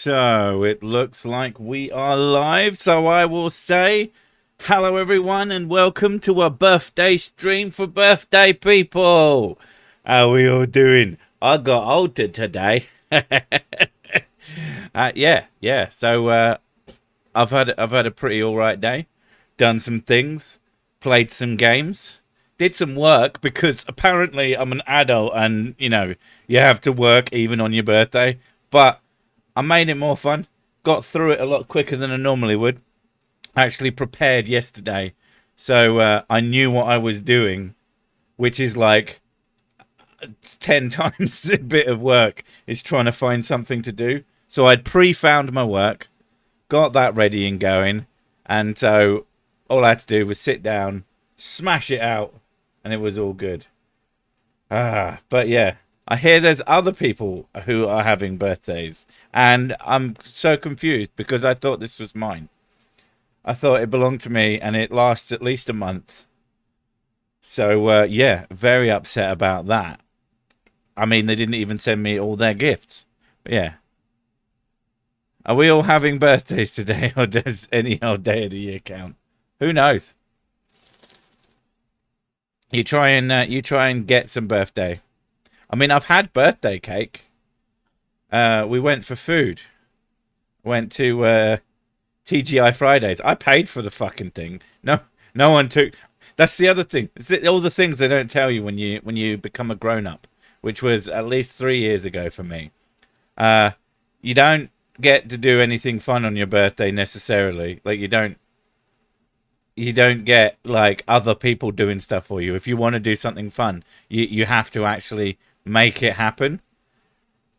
So it looks like we are live. So I will say hello, everyone, and welcome to a birthday stream for birthday people. How are we all doing? I got older today. Yeah. So I've had a pretty all right day. Done some things, played some games, did some work because apparently I'm an adult and you have to work even on your birthday. But I made it more fun. Got through it a lot quicker than I normally would. Actually prepared yesterday, so I knew what I was doing, which is like 10 times the bit of work is trying to find something to do. So I'd pre-found my work, got that ready and going, and so all I had to do was sit down, smash it out, and it was all good. But yeah, I hear there's other people who are having birthdays, and I'm so confused because I thought this was mine. I thought it belonged to me, and it lasts at least a month. So yeah, very upset about that. I mean, they didn't even send me all their gifts. But yeah. Are we all having birthdays today, or does any old day of the year count? Who knows? You try and get some birthday. I mean, I've had birthday cake. We went for food. Went to TGI Fridays. I paid for the fucking thing. No one took. That's the other thing. All the things they don't tell you when you become a grown up, which was at least 3 years ago for me. You don't get to do anything fun on your birthday necessarily. Like you don't get like other people doing stuff for you. If you want to do something fun, you have to actually make it happen.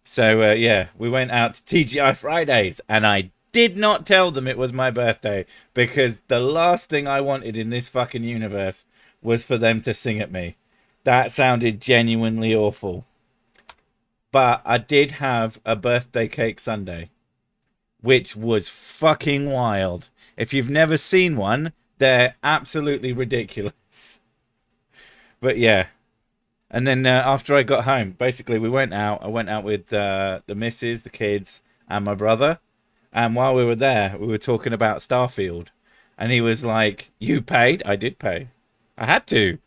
So yeah, we went out to TGI Fridays, and I did not tell them it was my birthday because the last thing I wanted in this fucking universe was for them to sing at me. That sounded genuinely awful. But I did have a birthday cake sundae, which was fucking wild. If you've never seen one, they're absolutely ridiculous. But yeah. And then after I got home, basically we went out. I went out with the missus, the kids, and my brother. And while we were there, we were talking about Starfield. And he was like, "You paid?" I did pay. I had to.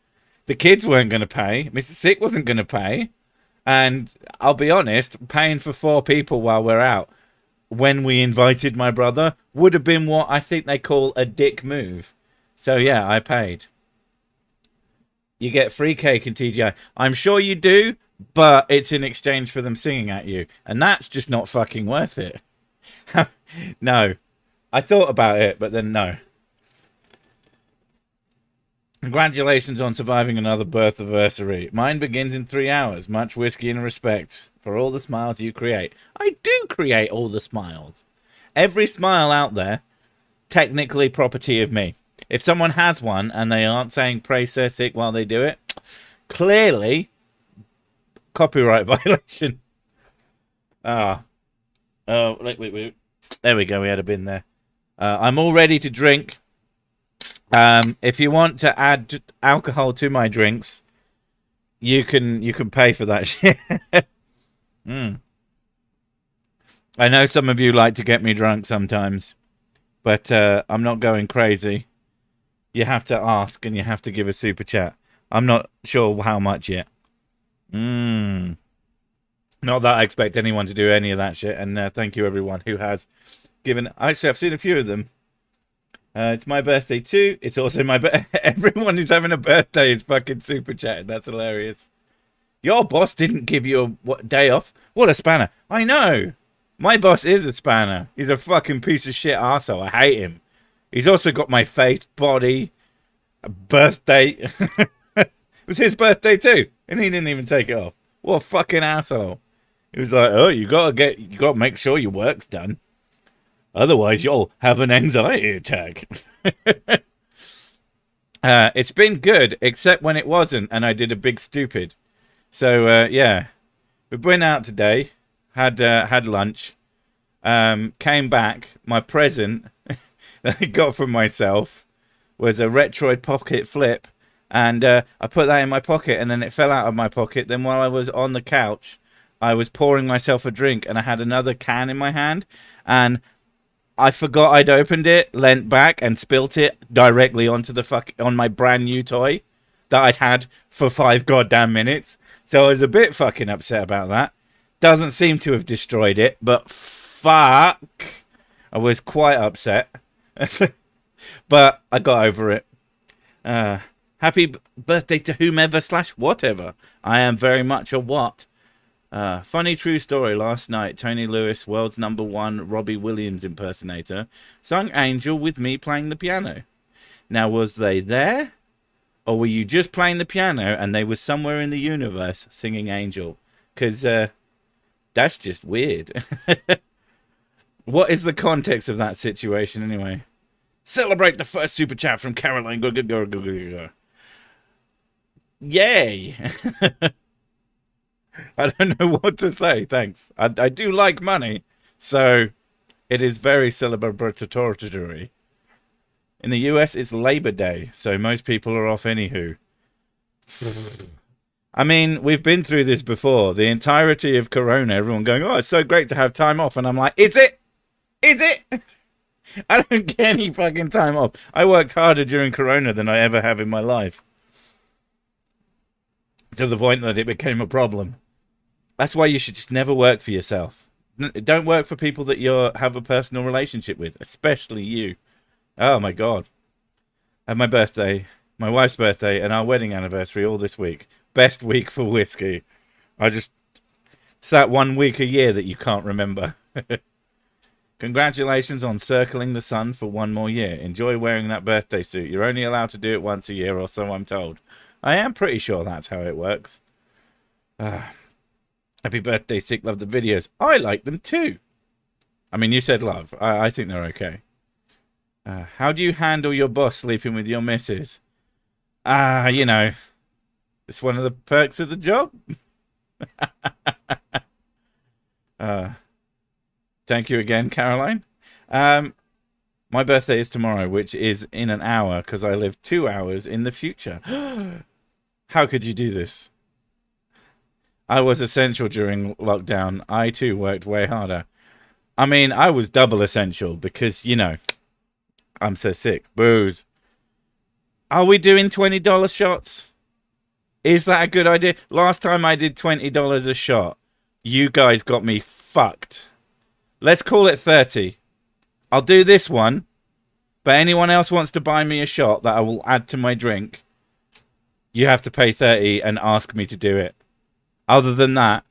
The kids weren't going to pay. Mr. Sick wasn't going to pay. And I'll be honest, paying for 4 people while we're out, when we invited my brother, would have been what I think they call a dick move. So yeah, I paid. You get free cake in TGI. I'm sure you do, but it's in exchange for them singing at you. And that's just not fucking worth it. No. I thought about it, but then no. Congratulations on surviving another birth anniversary. Mine begins in 3 hours. Much whiskey and respect for all the smiles you create. I do create all the smiles. Every smile out there, technically property of me. If someone has one and they aren't saying praise Sir Sick while they do it, clearly copyright violation. Wait. There we go. We had a bin there. I'm all ready to drink. If you want to add alcohol to my drinks, you can pay for that shit. I know some of you like to get me drunk sometimes, but I'm not going crazy. You have to ask and you have to give a super chat. I'm not sure how much yet. Not that I expect anyone to do any of that shit. And thank you everyone who has given. Actually, I've seen a few of them. It's my birthday too. It's also my everyone who's having a birthday is fucking super chatting. That's hilarious. Your boss didn't give you a day off. What a spanner. I know. My boss is a spanner. He's a fucking piece of shit arsehole. I hate him. He's also got my face, body, a birthday. It was his birthday too, and he didn't even take it off. What a fucking asshole. He was like, "Oh, you gotta make sure your work's done. Otherwise, you'll have an anxiety attack." It's been good, except when it wasn't, and I did a big stupid. So yeah, we went out today, had lunch, came back. My present that I got from myself was a Retroid pocket flip, and I put that in my pocket, and then it fell out of my pocket. Then while I was on the couch, I was pouring myself a drink and I had another can in my hand and I forgot I'd opened it, leant back and spilt it directly onto on my brand new toy that I'd had for 5 goddamn minutes. So I was a bit fucking upset about that. Doesn't seem to have destroyed it, but fuck, I was quite upset. But I got over it. Happy birthday to whomever / whatever. I am very much a what. Funny true story. Last night, Tony Lewis, world's #1 Robbie Williams impersonator, sung Angel with me playing the piano. Now, was they there? Or were you just playing the piano and they were somewhere in the universe singing Angel? Because that's just weird. What is the context of that situation anyway? Celebrate the first super chat from Caroline. Go. Yay! I don't know what to say. Thanks. I do like money, so it is very celebratory. In the US, it's Labor Day, so most people are off anywho. I mean, we've been through this before. The entirety of Corona, everyone going, oh, it's so great to have time off. And I'm like, is it? Is it? I don't get any fucking time off. I worked harder during Corona than I ever have in my life. To the point that it became a problem. That's why you should just never work for yourself. Don't work for people that you have a personal relationship with, especially you. Oh my God. I have my birthday, my wife's birthday, and our wedding anniversary all this week. Best week for whiskey. It's that 1 week a year that you can't remember. Congratulations on circling the sun for 1 more year. Enjoy wearing that birthday suit. You're only allowed to do it once a year, or so I'm told. I am pretty sure that's how it works. Happy birthday, Sick. Love the videos. I like them too. I mean, you said love. I think they're okay. How do you handle your boss sleeping with your missus? You know, it's one of the perks of the job. Thank you again, Caroline. My birthday is tomorrow, which is in an hour because I live 2 hours in the future. How could you do this? I was essential during lockdown. I too worked way harder. I mean, I was double essential because, you know, I'm so sick. Booze. Are we doing $20 shots? Is that a good idea? Last time I did $20 a shot, you guys got me fucked. Let's call it 30. I'll do this one, but anyone else wants to buy me a shot that I will add to my drink, you have to pay 30 and ask me to do it. Other than that,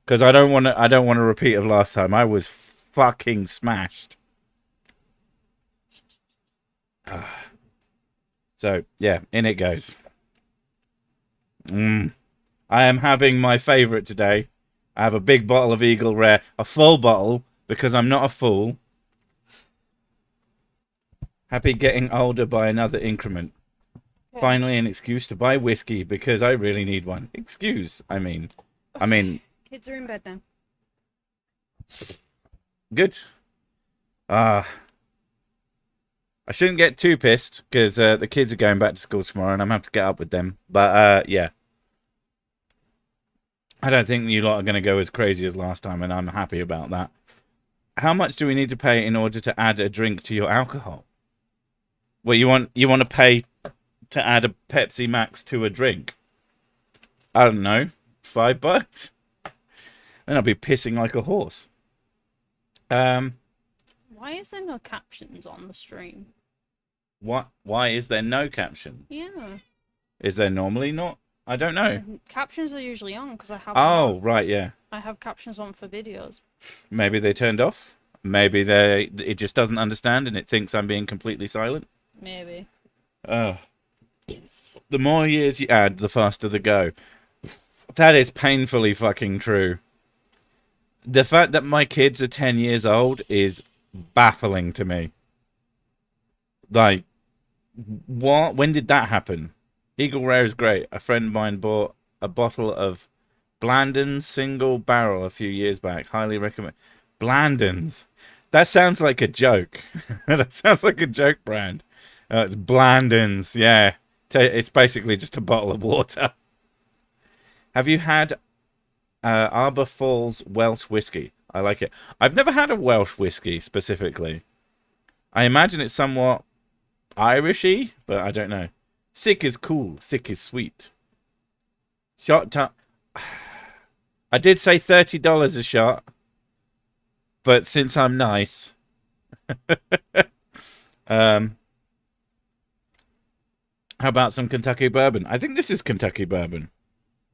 because I don't want to repeat of last time. I was fucking smashed. So yeah, in it goes. I am having my favorite today. I have a big bottle of Eagle Rare, a full bottle because I'm not a fool. Happy getting older by another increment. Okay. Finally, an excuse to buy whiskey because I really need one. Excuse, I mean. Kids are in bed now. Good. I shouldn't get too pissed because the kids are going back to school tomorrow and I'm going to have to get up with them. But yeah. I don't think you lot are going to go as crazy as last time, and I'm happy about that. How much do we need to pay in order to add a drink to your alcohol? Well, you want to pay to add a Pepsi Max to a drink? I don't know, $5? Then I'll be pissing like a horse. Why is there no captions on the stream? What? Why is there no caption? Yeah. Is there normally not? I don't know. Captions are usually on because I have. Oh, right, yeah. I have captions on for videos. Maybe they turned off. Maybe it just doesn't understand and it thinks I'm being completely silent. Maybe. The more years you add, the faster they go. That is painfully fucking true. The fact that my kids are 10 years old is baffling to me. Like, what? When did that happen? Eagle Rare is great. A friend of mine bought a bottle of Blandon's single barrel a few years back. Highly recommend. Blandon's. That sounds like a joke. That sounds like a joke brand. It's Blandon's. Yeah. It's basically just a bottle of water. Have you had Arbor Falls Welsh whiskey. I like it. I've never had a Welsh whiskey specifically. I imagine it's somewhat Irishy, but I don't know. Sick is cool. Sick is sweet. Shot time. I did say $30 a shot, but since I'm nice, how about some Kentucky bourbon? I think this is Kentucky bourbon.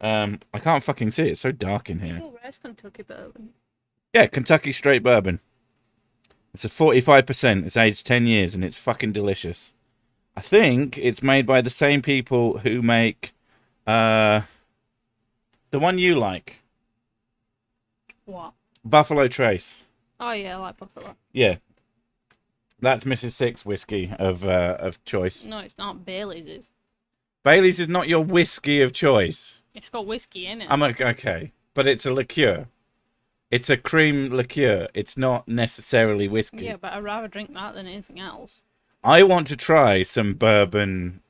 I can't fucking see it. It's so dark in here. Oh, where's Kentucky bourbon? Yeah, Kentucky straight bourbon. It's a 45%. It's aged 10 years, and it's fucking delicious. I think it's made by the same people who make the one you like. What? Buffalo Trace. Oh yeah, I like Buffalo. Yeah. That's Mrs. Six whiskey of choice. No, it's not. Bailey's is. Bailey's is not your whiskey of choice. It's got whiskey in it. I'm okay, but it's a liqueur. It's a cream liqueur. It's not necessarily whiskey. Yeah, but I'd rather drink that than anything else. I want to try some bourbon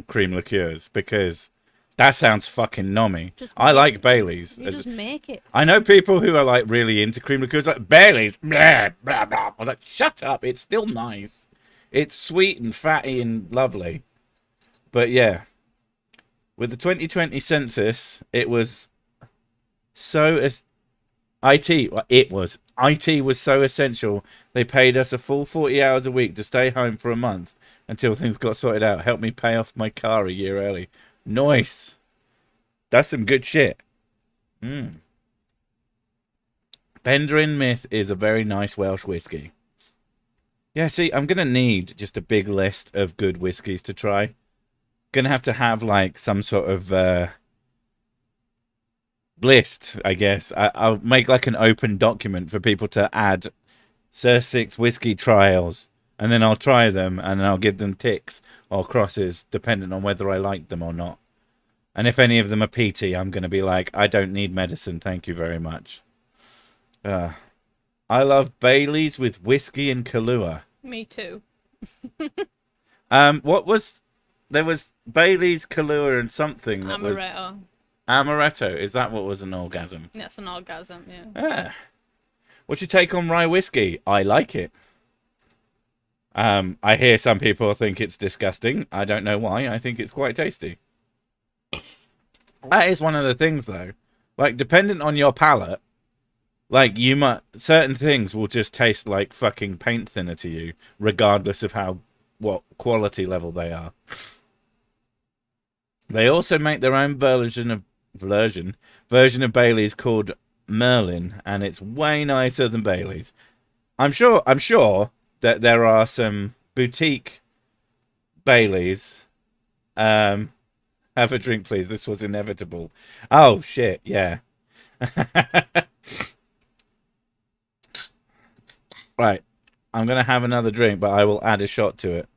cream liqueurs because that sounds fucking nommy. I like Bailey's. You just make it. I know people who are like really into cream liqueurs, like Bailey's. Blah, blah, blah. I'm like, shut up. It's still nice. It's sweet and fatty and lovely. But yeah, with the 2020 census, it was so IT was so essential. They paid us a full 40 hours a week to stay home for a month until things got sorted out. Helped me pay off my car a year early. Nice. That's some good shit. Penderyn Myth is a very nice Welsh whiskey. Yeah, see, I'm going to need just a big list of good whiskies to try. Going to have like some sort of list, I guess. I'll make like an open document for people to add Sir Six whiskey trials, and then I'll try them, and then I'll give them ticks or crosses, depending on whether I like them or not. And if any of them are peaty, I'm going to be like, I don't need medicine, thank you very much. I love Bailey's with whiskey and Kahlua. Me too. There was Bailey's, Kahlua, and something that was... Amaretto. Is that what was an orgasm? That's an orgasm, yeah. Ah. What's your take on rye whiskey? I like it. I hear some people think it's disgusting. I don't know why. I think it's quite tasty. That is one of the things, though. Like, dependent on your palate, like, certain things will just taste like fucking paint thinner to you, regardless of what quality level they are. They also make their own version of Bailey's called Merlin, and it's way nicer than Bailey's. I'm sure that there are some boutique Baileys. Have a drink, please. This was inevitable. Oh shit, yeah. Right. I'm gonna have another drink, but I will add a shot to it.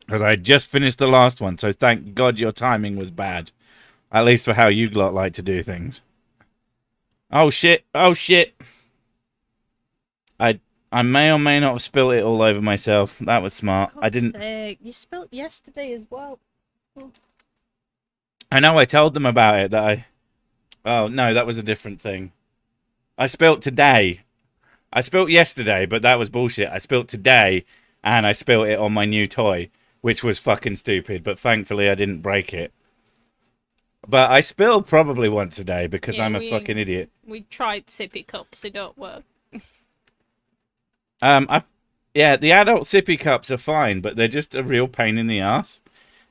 Because I just finished the last one, so thank God your timing was bad. At least for how you lot like to do things. Oh shit, oh shit. I may or may not have spilled it all over myself. That was smart. God's I didn't... sake. You spilled yesterday as well. Oh. I know, I told them about it, that I... Oh, no, that was a different thing. I spilt today. I spilt yesterday, but that was bullshit. I spilt today, and I spilt it on my new toy, which was fucking stupid, but thankfully I didn't break it. But I spill probably once a day because I'm a fucking idiot. We tried sippy cups, they don't work. Yeah, the adult sippy cups are fine, but they're just a real pain in the ass.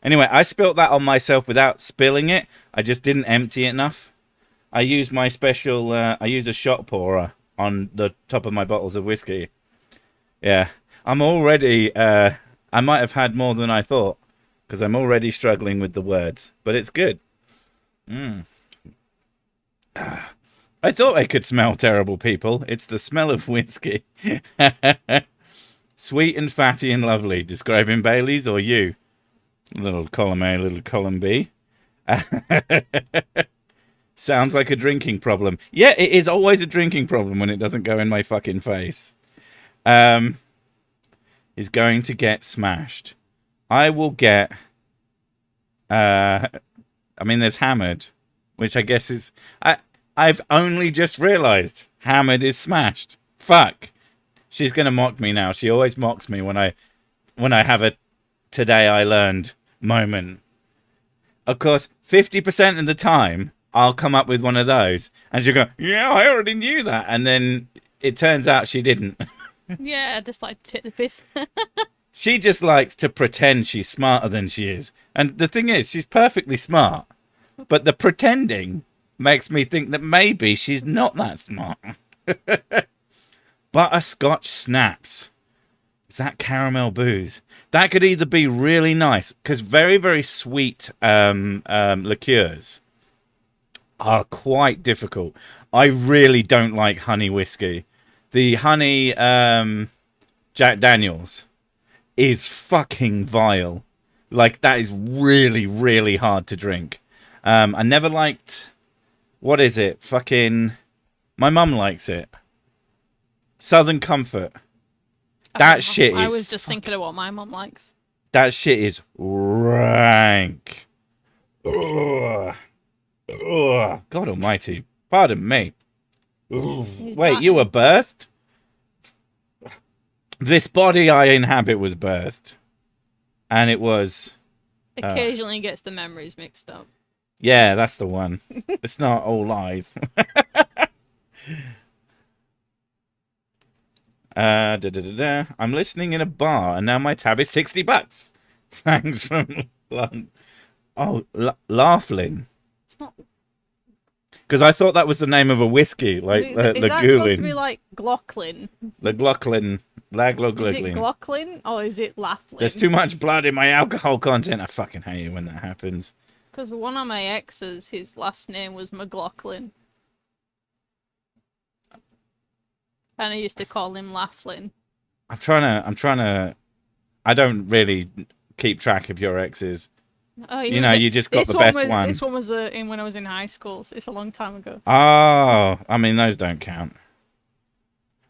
Anyway, I spilt that on myself without spilling it. I just didn't empty it enough. I use my special, I use a shot pourer on the top of my bottles of whiskey. Yeah, I'm already, I might have had more than I thought, because I'm already struggling with the words, but it's good. I thought I could smell terrible, people. It's the smell of whiskey. Sweet and fatty and lovely. Describing Bailey's or you? Little column A, little column B. Sounds like a drinking problem. Yeah, it is always a drinking problem when it doesn't go in my fucking face. Is going to get smashed. I will get I mean, there's hammered, which I guess is... I've only just realised hammered is smashed. Fuck. She's going to mock me now. She always mocks me when I have a today I learned moment. Of course, 50% of the time, I'll come up with one of those. And she'll go, yeah, I already knew that. And then it turns out she didn't. Yeah, I just like to take the piss. She just likes to pretend she's smarter than she is. And the thing is, she's perfectly smart. But the pretending makes me think that maybe she's not that smart. Butterscotch snaps. Is that caramel booze? That could either be really nice, because very, very sweet liqueurs are quite difficult. I really don't like honey whiskey. The honey Jack Daniels is fucking vile. Like, that is really, really hard to drink. I never liked... What is it? Fucking... My mum likes it. Southern Comfort. That shit is... I was just thinking of what my mum likes. That shit is rank. Ugh. Ugh. God almighty. Pardon me. Wait, you were birthed? This body I inhabit was birthed. And it was... Occasionally gets the memories mixed up. Yeah, that's the one. It's not all lies. I'm listening in a bar, and now my tab is $60. Thanks from Laughlin. It's not. Because I thought that was the name of a whiskey, like Is that supposed to be like Glocklin? The Glocklin. Is it Glocklin or is it Laughlin? There's too much blood in my alcohol content. I fucking hate it when that happens. Because one of my exes, his last name was McLaughlin. And I used to call him Laughlin. I'm trying to... I don't really keep track of your exes. Oh, you just got the best one. This one was when I was in high school, so it's a long time ago. Oh, I mean, those don't count.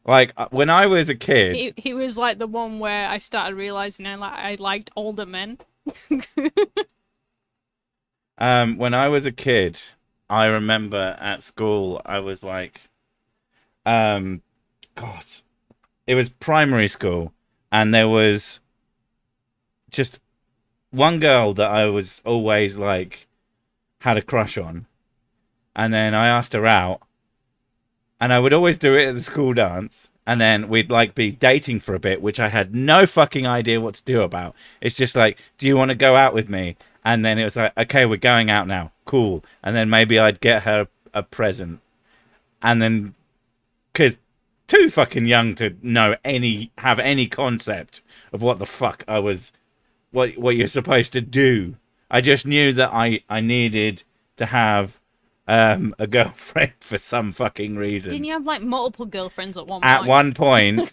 Like, when I was a kid... He was like the one where I started realising I liked older men. When I was a kid, I remember at school, I was like... God, it was primary school, and there was just one girl that I was always like had a crush on, and then I asked her out, and I would always do it at the school dance, and then we'd like be dating for a bit, which I had no fucking idea what to do about. It's just like, do you want to go out with me? And then it was like, okay, we're going out now, cool. And then maybe I'd get her a present, and then because too fucking young to have any concept of what the fuck I was, what you're supposed to do. I just knew that I needed to have a girlfriend for some fucking reason. Didn't you have like multiple girlfriends at one point? At one point,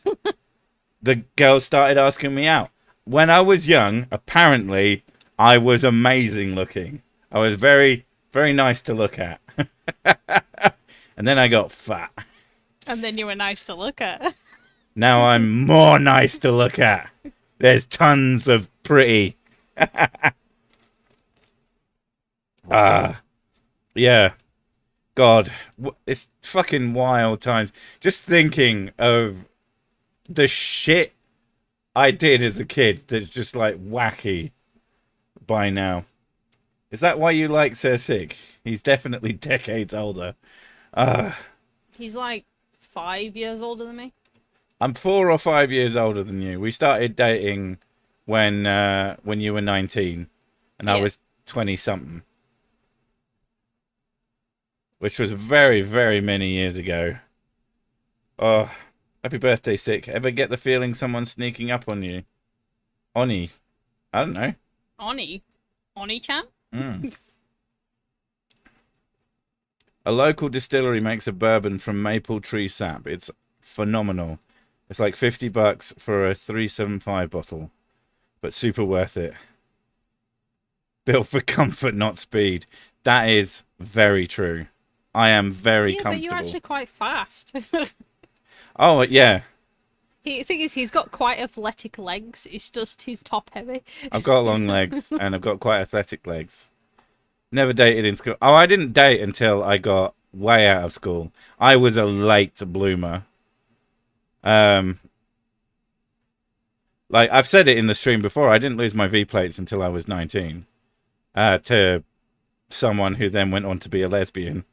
the girl started asking me out. When I was young, apparently, I was amazing looking. I was very, very nice to look at. And then I got fat. And then you were nice to look at. Now I'm more nice to look at. There's tons of pretty. Yeah. God, it's fucking wild times. Just thinking of the shit I did as a kid that's just like wacky by now. Is that why you like Sir Sick? He's definitely decades older. He's like 5 years older than me. I'm 4 or 5 years older than you. We started dating when you were 19, and I was 20-something. Which was very, very many years ago. Oh, happy birthday, Sick. Ever get the feeling someone's sneaking up on you? Oni. I don't know. Oni? Oni-chan? A local distillery makes a bourbon from maple tree sap. It's phenomenal. It's like $50 for a 375 bottle, but super worth it. Built for comfort, not speed. That is very true. I am very comfortable. But you're actually quite fast. Oh, yeah. The thing is, he's got quite athletic legs. It's just he's top heavy. I've got long legs, and I've got quite athletic legs. Never dated in school. Oh, I didn't date until I got way out of school. I was a late bloomer. Um, like I've said it in the stream before, I didn't lose my V plates until I was 19. To someone who then went on to be a lesbian.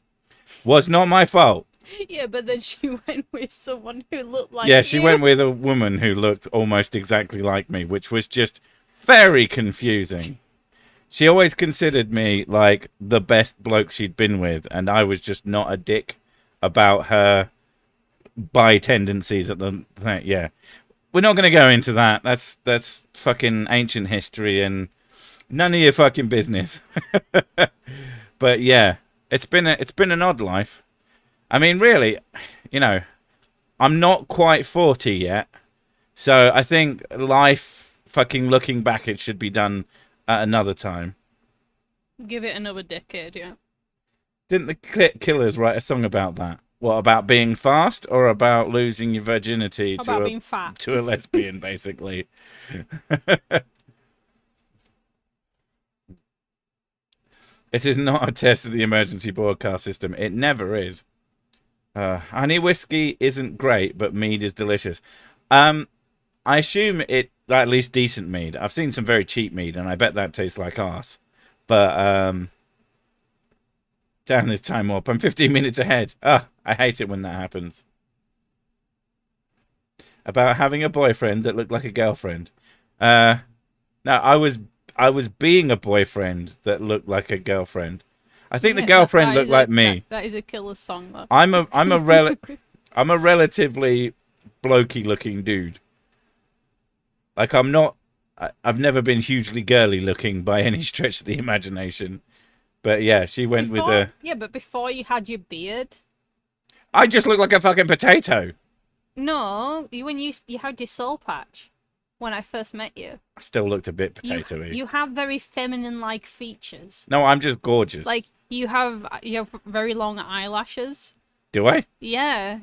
Was not my fault. Yeah, but then she went with someone who looked like Yeah, she you. went with a woman who looked almost exactly like me, which was just very confusing. She always considered me like the best bloke she'd been with, and I was just not a dick about her bi tendencies at the yeah. We're not going to go into that. That's fucking ancient history and none of your fucking business. But yeah, it's been an odd life. I mean, really, you know, I'm not quite 40 yet, so I think life, fucking looking back, it should be done at another time. Give it another decade, yeah. Didn't the Killers write a song about that? What, about being fast or about losing your virginity About being fat. to a lesbian, basically? This is not a test of the emergency broadcast system. It never is. Honey whiskey isn't great, but mead is delicious. I assume it, at least decent mead. I've seen some very cheap mead, and I bet that tastes like arse. But, damn this time warp. I'm 15 minutes ahead. I hate it when that happens. About having a boyfriend that looked like a girlfriend. No, I was being a boyfriend that looked like a girlfriend. I think the girlfriend looked like me. That is a killer song, though. I'm a relatively blokey looking dude. Like I've never been hugely girly looking by any stretch of the imagination. But yeah, she went with a... Yeah, but before you had your beard... I just look like a fucking potato. No, when you had your soul patch, when I first met you. I still looked a bit potato-y. You have very feminine-like features. No, I'm just gorgeous. Like, you have very long eyelashes. Do I? Yeah.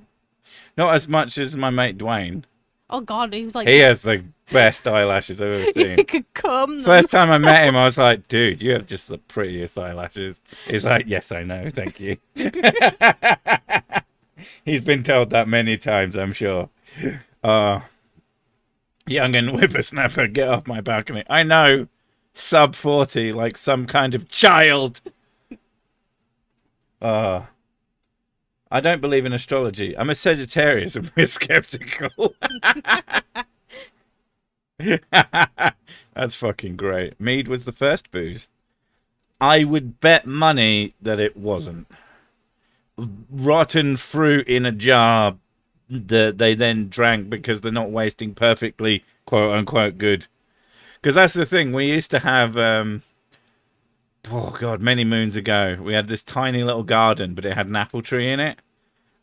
Not as much as my mate Dwayne. Oh god, he was like... He has the best eyelashes I've ever seen. He could comb them. First time I met him, I was like, dude, you have just the prettiest eyelashes. He's like, yes, I know, thank you. He's been told that many times, I'm sure. Young and whippersnapper, get off my balcony. I know, sub 40, like some kind of child. I don't believe in astrology. I'm a Sagittarius and we're skeptical. That's fucking great. Mead was the first booze. I would bet money that it wasn't. Rotten fruit in a jar that they then drank because they're not wasting perfectly quote unquote good. Because that's the thing. We used to have oh god, many moons ago, we had this tiny little garden, but it had an apple tree in it,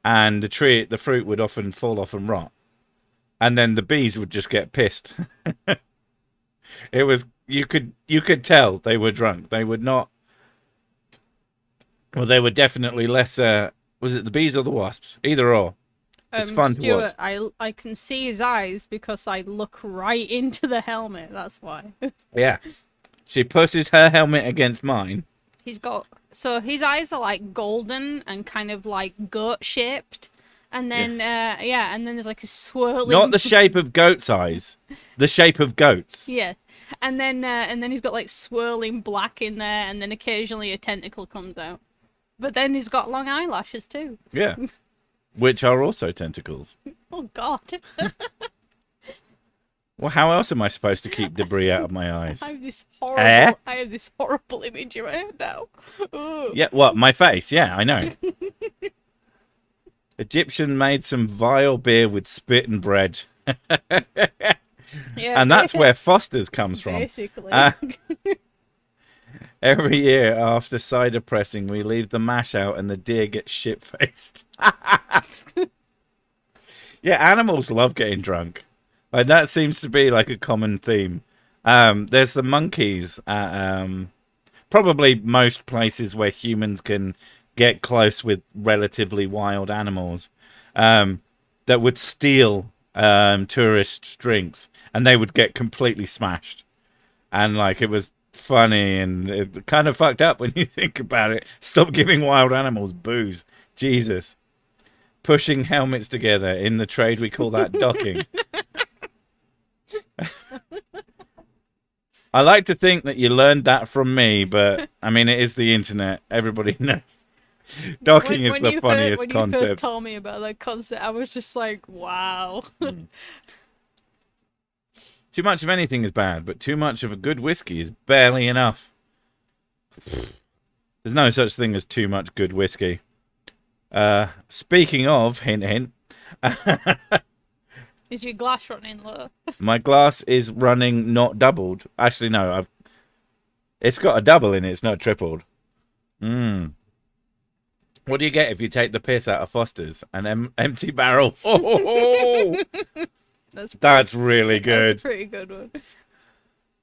and the fruit would often fall off and rot, and then the bees would just get pissed. It was you could tell they were drunk. They would not. Well, they were definitely less. Was it the bees or the wasps? Either or. It's fun to watch. I can see his eyes because I look right into the helmet. That's why. Yeah. She pushes her helmet against mine. His eyes are like golden and kind of like goat shaped, and then and then there's like a swirling. Not the shape of goat's eyes, the shape of goats. Yeah, and then he's got like swirling black in there, and then occasionally a tentacle comes out, but then he's got long eyelashes too. Yeah, which are also tentacles. Oh God. Well, how else am I supposed to keep debris out of my eyes? I have this horrible image in my head now. Ugh. Yeah, what? My face? Yeah, I know. Egyptian made some vile beer with spit and bread. Yeah, and that's where Foster's comes from. Basically. Every year after cider pressing, we leave the mash out and the deer gets shit-faced. Yeah, animals love getting drunk. Like, that seems to be like a common theme. There's the monkeys at probably most places where humans can get close with relatively wild animals that would steal tourist drinks, and they would get completely smashed. And like it was funny and kind of fucked up when you think about it. Stop giving wild animals booze. Jesus. Pushing helmets together. In the trade, we call that docking. I like to think that you learned that from me, but I mean, it is the internet. Everybody knows. Docking is the funniest concept. When you first told me about that concept, I was just like, wow. Too much of anything is bad, but too much of a good whiskey is barely enough. There's no such thing as too much good whiskey. Speaking of, hint, hint. Is your glass running low? My glass is running not doubled. Actually, no. It's got a double in it. It's not tripled. What do you get if you take the piss out of Foster's? An empty barrel. Oh! That's really good. That's a pretty good one.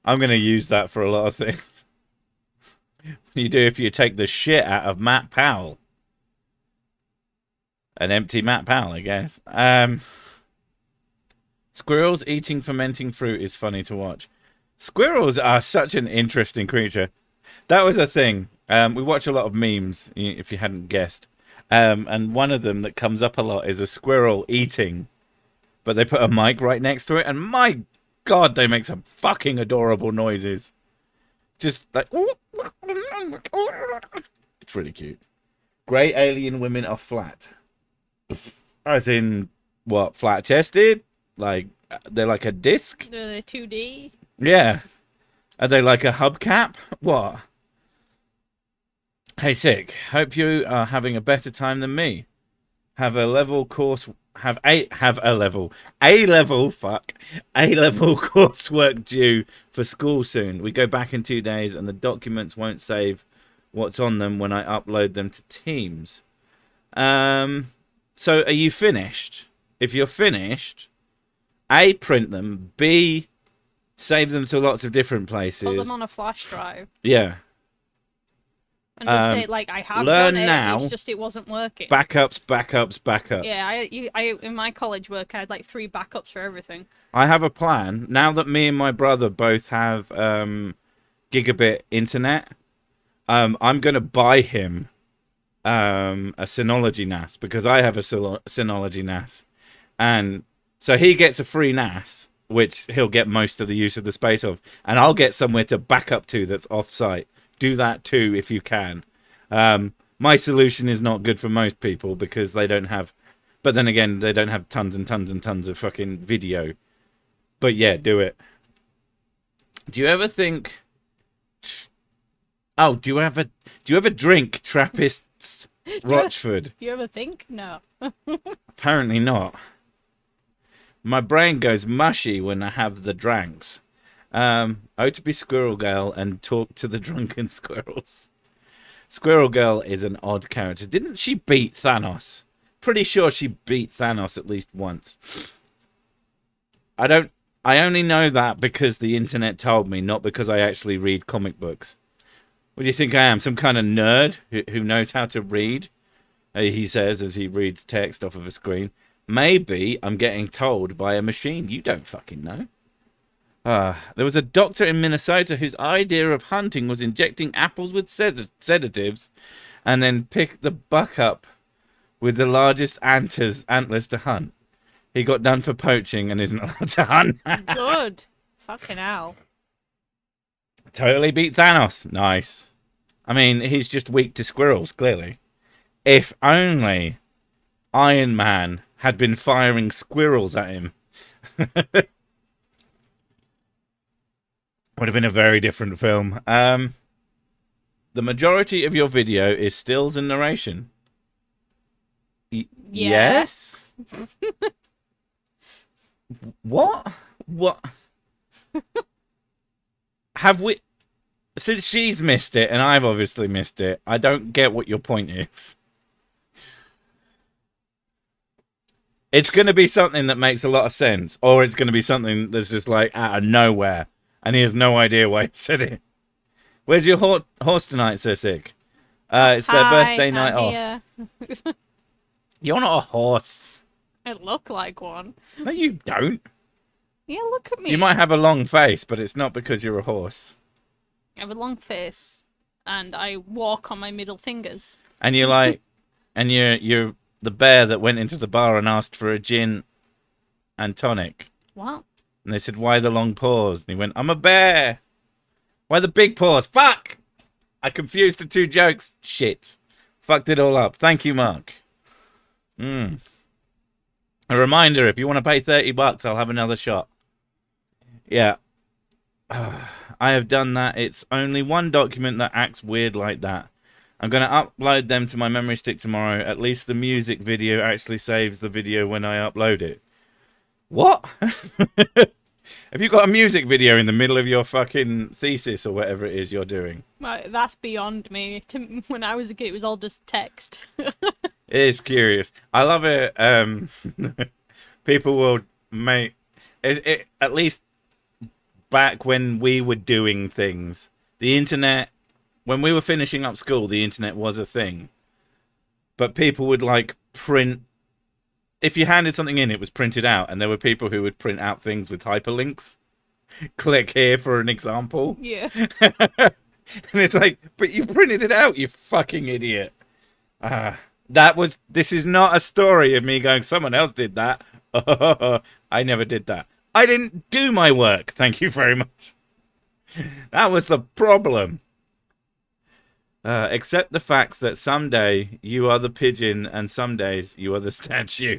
I'm going to use that for a lot of things. You do if you take the shit out of Matt Powell. An empty Matt Powell, I guess. Squirrels eating fermenting fruit is funny to watch. Squirrels are such an interesting creature. That was a thing. We watch a lot of memes, if you hadn't guessed. And one of them that comes up a lot is a squirrel eating, but they put a mic right next to it, and my God, they make some fucking adorable noises. Just like... It's really cute. Grey alien women are flat. As in, what, flat-chested? Like, they're like a disc? They're 2D? Yeah. Are they like a hubcap? What? Hey, Sick. Hope you are having a better time than me. Have a level coursework due for school soon. We go back in 2 days and the documents won't save what's on them when I upload them to Teams. So are you finished? If you're finished, A, print them, B, save them to lots of different places. Put them on a flash drive. Yeah. And just say, like, I have learn done it, now. it's just it wasn't working. Backups. Yeah, I in my college work, I had like 3 backups for everything. I have a plan. Now that me and my brother both have gigabit internet, I'm going to buy him a Synology NAS, because I have a Synology NAS. And so he gets a free NAS, which he'll get most of the use of the space of. And I'll get somewhere to back up to that's off-site. Do that too if you can. My solution is not good for most people because they don't have... But then again, they don't have tons and tons and tons of fucking video. But yeah, do it. Do you ever think... Oh, do you ever drink Trappist's Rochford? Do you ever think? No. Apparently not. My brain goes mushy when I have the dranks. To be Squirrel Girl and talk to the drunken squirrels. Squirrel Girl is an odd character. Didn't she beat Thanos? Pretty sure she beat Thanos at least once. I only know that because the internet told me, not because I actually read comic books. What do you think I am? Some kind of nerd who knows how to read? He says as he reads text off of a screen. Maybe I'm getting told by a machine. You don't fucking know. There was a doctor in Minnesota whose idea of hunting was injecting apples with sedatives and then pick the buck up with the largest antlers to hunt. He got done for poaching and isn't allowed to hunt. Good. Fucking hell. Totally beat Thanos. Nice. I mean, he's just weak to squirrels, clearly. If only Iron Man had been firing squirrels at him. Would have been a very different film. The majority of your video is stills and narration. Yes? What? Have we... Since she's missed it, and I've obviously missed it, I don't get what your point is. It's going to be something that makes a lot of sense, or it's going to be something that's just like out of nowhere, and he has no idea why he said it. Where's your horse tonight, Sir Sick? It's their birthday night off. You're not a horse. I look like one. No, you don't. Yeah, look at me. You might have a long face, but it's not because you're a horse. I have a long face, and I walk on my middle fingers. And you're like, and you're the bear that went into the bar and asked for a gin and tonic. What? And they said, "Why the long pause?" And he went, "I'm a bear." Why the big pause? Fuck! I confused the two jokes. Shit. Fucked it all up. Thank you, Mark. A reminder, if you want to pay $30, I'll have another shot. Yeah. I have done that. It's only one document that acts weird like that. I'm going to upload them to my memory stick tomorrow. At least the music video actually saves the video when I upload it. What? Have you got a music video in the middle of your fucking thesis or whatever it is you're doing? Well, that's beyond me. When I was a kid, it was all just text. It is curious. I love it. People will make it, at least back when we were doing things. The internet, when we were finishing up school, the internet was a thing. But people would like print. If you handed something in, it was printed out, and there were people who would print out things with hyperlinks. Click here for an example. Yeah. And it's like, but you printed it out, you fucking idiot. This is not a story of me going, someone else did that. I never did that. I didn't do my work. Thank you very much. That was the problem. Accept the facts that someday you are the pigeon and some days you are the statue.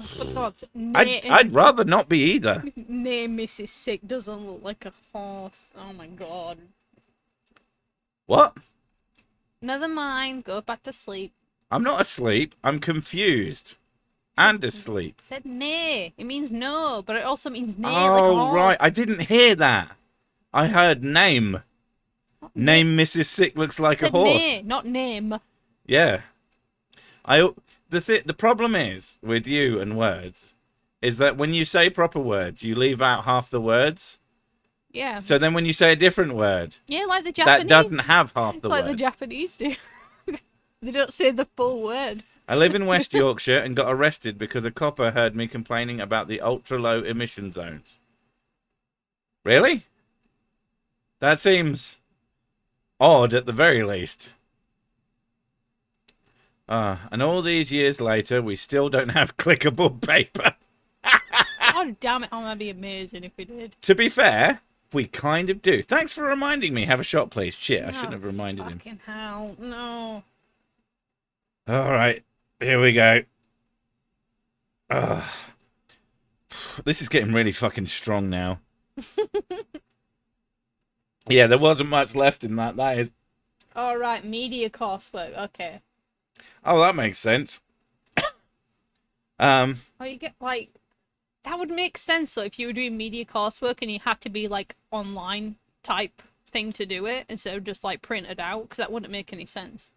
For God's I'd rather not be either. Name Mrs. Sick doesn't look like a horse. Oh my god. What? Never mind. Go back to sleep. I'm not asleep. I'm confused. And asleep. It said nay. It means no, but it also means nay Oh, like a horse. right. I didn't hear that. I heard name. Name Mrs. Sick looks like It a said horse. nay, not name. Yeah. The problem is with you and words is that when you say proper words, you leave out half the words. Yeah. So then when you say a different word, Yeah, like the Japanese. that doesn't have half It's the like word. the Japanese do. They don't say the full word. I live in West Yorkshire and got arrested because a copper heard me complaining about the ultra-low emission zones. Really? That seems odd at the very least. And all these years later, we still don't have clickable paper. Oh, damn it. Oh, that'd be amazing if we did. To be fair, we kind of do. Thanks for reminding me. Have a shot, please. Shit, I shouldn't have reminded him. Fucking hell. No. All right, here we go. This is getting really fucking strong now. Yeah, there wasn't much left in that. That is. All right, media coursework. Okay. Oh, that makes sense. Oh, you get like that would make sense though if you were doing media coursework and you had to be like online type thing to do it instead of just like printed out, because that wouldn't make any sense.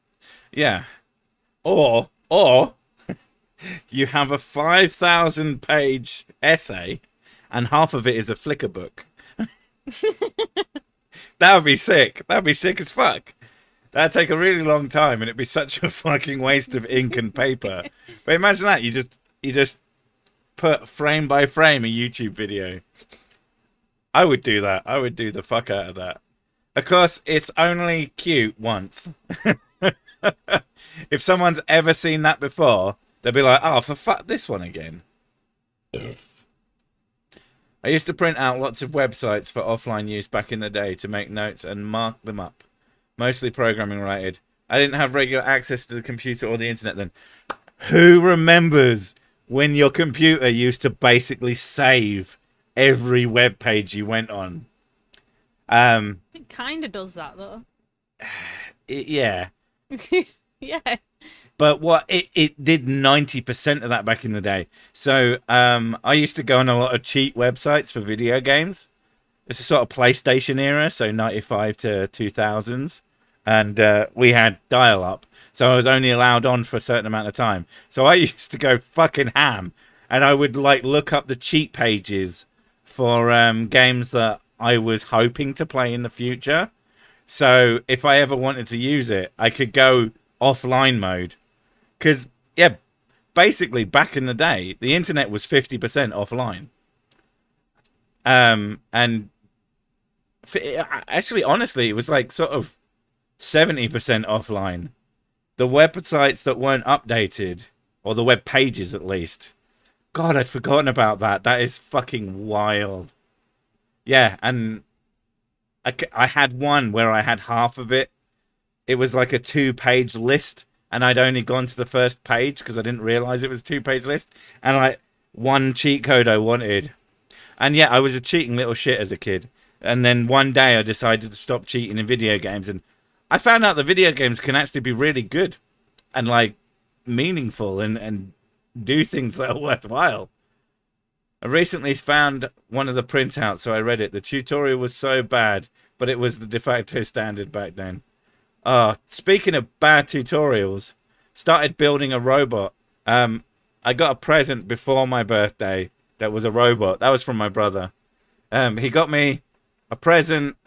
Yeah. Or you have a 5,000 page essay and half of it is a Flickr book. That would be sick. That would be sick as fuck. That'd take a really long time and it'd be such a fucking waste of ink and paper. But imagine that, you just put frame by frame a YouTube video. I would do that. I would do the fuck out of that. Of course, it's only cute once. If someone's ever seen that before, they'll be like, oh, for fuck this one again. I used to print out lots of websites for offline use back in the day to make notes and mark them up. Mostly programming related. I didn't have regular access to the computer or the internet then. Who remembers when your computer used to basically save every web page you went on? It kind of does that though. Yeah. Yeah. But it did 90% of that back in the day. So I used to go on a lot of cheat websites for video games. It's a sort of PlayStation era, so 95 to 2000s. And we had dial-up, so I was only allowed on for a certain amount of time. So I used to go fucking ham, and I would like look up the cheat pages for games that I was hoping to play in the future. So if I ever wanted to use it, I could go offline mode. Because, yeah, basically back in the day, the internet was 50% offline. And Actually, honestly, it was like sort of 70% offline. The websites that weren't updated, or the web pages at least. God, I'd forgotten about that. That is fucking wild. Yeah, and I had one where I had half of it. It was like a 2-page list, and I'd only gone to the first page because I didn't realize it was a 2-page list. And like one cheat code I wanted. And yeah, I was a cheating little shit as a kid. And then one day I decided to stop cheating in video games, and I found out that video games can actually be really good and like meaningful and do things that are worthwhile. I recently found one of the printouts, so I read it. The tutorial was so bad, but it was the de facto standard back then. Speaking of bad tutorials, started building a robot. I got a present before my birthday that was a robot. That was from my brother. He got me a present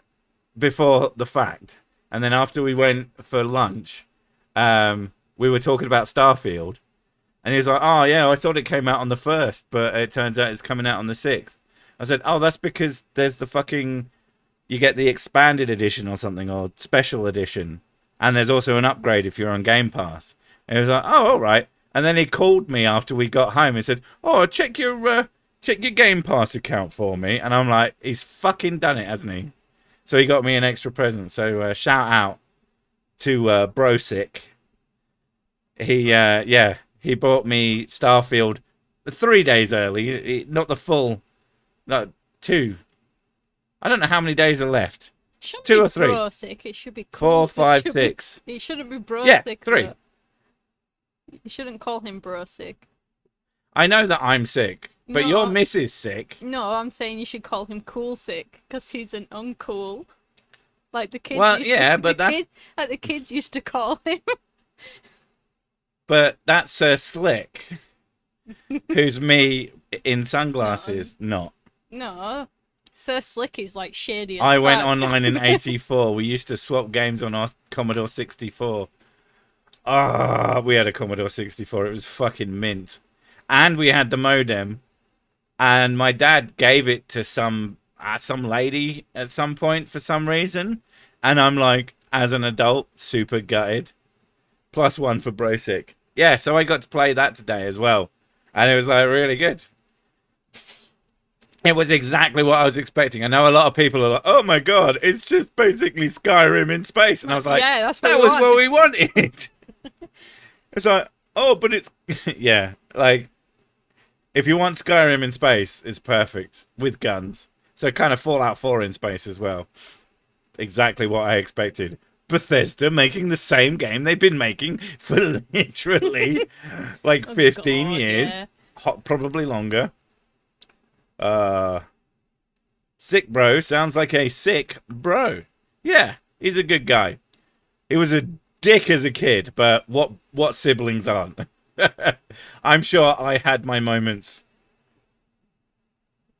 before the fact. And then after we went for lunch, we were talking about Starfield. And he was like, oh, yeah, I thought it came out on the 1st, but it turns out it's coming out on the 6th. I said, oh, that's because there's the fucking... You get the expanded edition or something, or special edition. And there's also an upgrade if you're on Game Pass. And he was like, oh, all right. And then he called me after we got home and said, oh, check your Game Pass account for me. And I'm like, he's fucking done it, hasn't he? So he got me an extra present. So shout out to Brosick. He bought me Starfield 3 days early. Not the full, no, 2. I don't know how many days are left. It's 2 or 3. Brosick. It should be cool. 4, 5, 6. It shouldn't be Brosick. Yeah, 3. Though. You shouldn't call him Brosick. I know that I'm sick, but your miss is sick. No, I'm saying you should call him Cool Sick, because he's an uncool. Like the kids. Well, yeah, but that's like the kids used to call him. But that's Slick, who's me in sunglasses. Not. No, Sir Slick is like shady. I went online in '84. We used to swap games on our Commodore 64. We had a Commodore 64. It was fucking mint. And we had the modem. And my dad gave it to some lady at some point for some reason. And I'm like, as an adult, super gutted. +1 for Brosick. Yeah, so I got to play that today as well. And it was like really good. It was exactly what I was expecting. I know a lot of people are like, oh my god, it's just basically Skyrim in space. And I was like, yeah, that's what that was what we wanted. It's like, oh, but it's... yeah, like, if you want Skyrim in space, it's perfect. With guns. So kind of Fallout 4 in space as well. Exactly what I expected. Bethesda making the same game they've been making for literally like 15 years. Yeah. Probably longer. Sick bro sounds like a sick bro. Yeah, he's a good guy. He was a dick as a kid, but what siblings aren't? I'm sure I had my moments.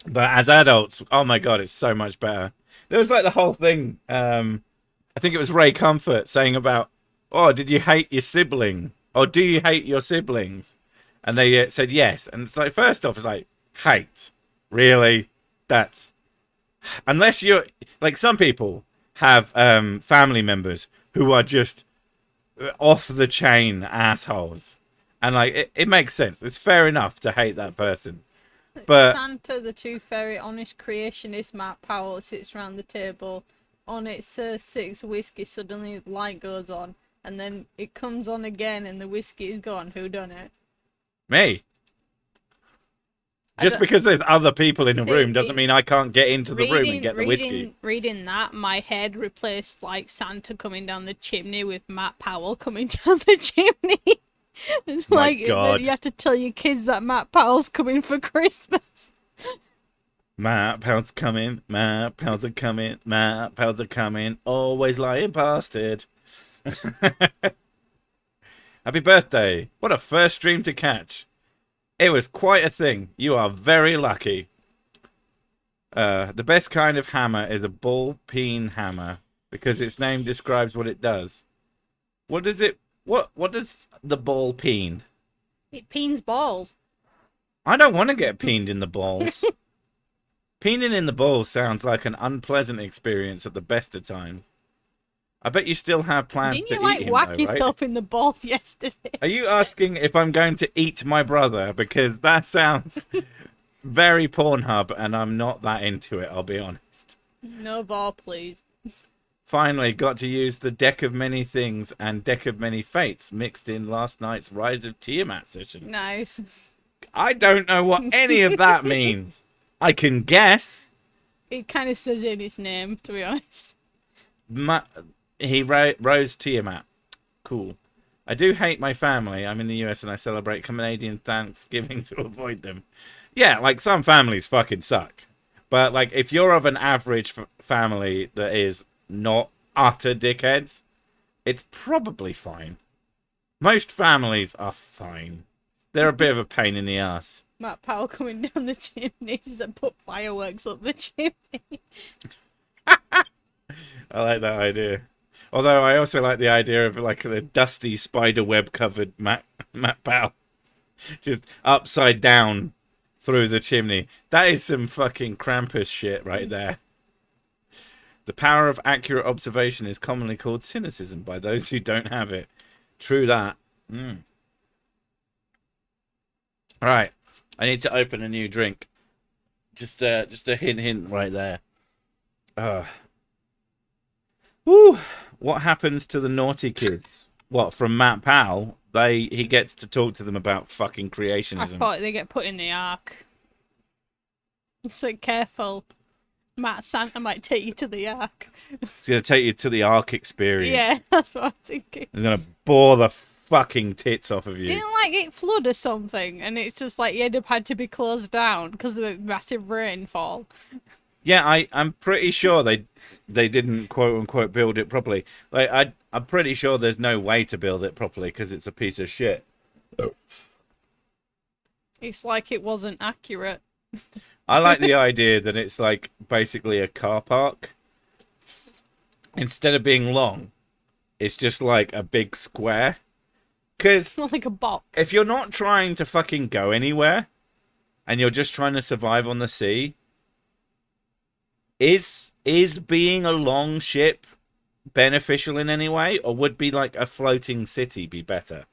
But as adults, oh my god, it's so much better. There was like the whole thing, I think it was Ray Comfort saying about, oh, did you hate your sibling? Or do you hate your siblings? And they said yes. And it's like, first off, it's like, hate. Really? That's... Unless you're... Like, some people have family members who are just off-the-chain assholes. And, like, it makes sense. It's fair enough to hate that person. But Santa, the true fairy, honest creationist Matt Powell sits around the table. On its 6 whiskey, suddenly the light goes on. And then it comes on again and the whiskey is gone. Who done it? Me. Just because there's other people in the room doesn't mean I can't get into the room and get the whiskey. Reading that, my head replaced like Santa coming down the chimney with Matt Powell coming down the chimney. Like, God. You have to tell your kids that Matt Powell's coming for Christmas. Matt Powell's coming, Matt Powell's are coming, Matt Powell's are coming, always lying bastard. Happy birthday. What a first stream to catch. It was quite a thing. You are very lucky. The best kind of hammer is a ball-peen hammer because its name describes what it does. What does it... What does the ball peen? It peens balls. I don't want to get peened in the balls. Peeing in the balls sounds like an unpleasant experience at the best of times. I bet you still have plans Didn't to you eat like him, whack though, right? yourself in the balls yesterday? Are you asking if I'm going to eat my brother? Because that sounds very Pornhub, and I'm not that into it, I'll be honest. No ball, please. Finally got to use the Deck of Many Things and Deck of Many Fates mixed in last night's Rise of Tiamat session. Nice. I don't know what any of that means. I can guess. It kind of says in its name, to be honest. He rose Tiamat. Cool. I do hate my family. I'm in the US and I celebrate Canadian Thanksgiving to avoid them. Yeah, like some families fucking suck. But like if you're of an average family that is not utter dickheads, it's probably fine. Most families are fine. They're a bit of a pain in the ass. Matt Powell coming down the chimney to put fireworks up the chimney. I like that idea. Although I also like the idea of like the dusty spider web covered Matt Powell just upside down through the chimney. That is some fucking Krampus shit right there. The power of accurate observation is commonly called cynicism by those who don't have it. True that. All right, I need to open a new drink. Just a hint right there. Woo! What happens to the naughty kids? What, from Matt Powell? He gets to talk to them about fucking creationism. I thought they get put in the ark. So careful. Matt Santa might take you to the ark. It's going to take you to the Ark experience. Yeah, that's what I'm thinking. It's going to bore the fucking tits off of you. Didn't like it flood or something, and it's just like you end up had to be closed down because of the massive rainfall. Yeah, I'm pretty sure they didn't quote unquote build it properly. Like I'm pretty sure there's no way to build it properly because it's a piece of shit. It's like it wasn't accurate. I like the idea that it's like basically a car park. Instead of being long, it's just like a big square. Because It's not like a box. if you're not trying to fucking go anywhere and you're just trying to survive on the sea, is being a long ship beneficial in any way, or would be like a floating city be better?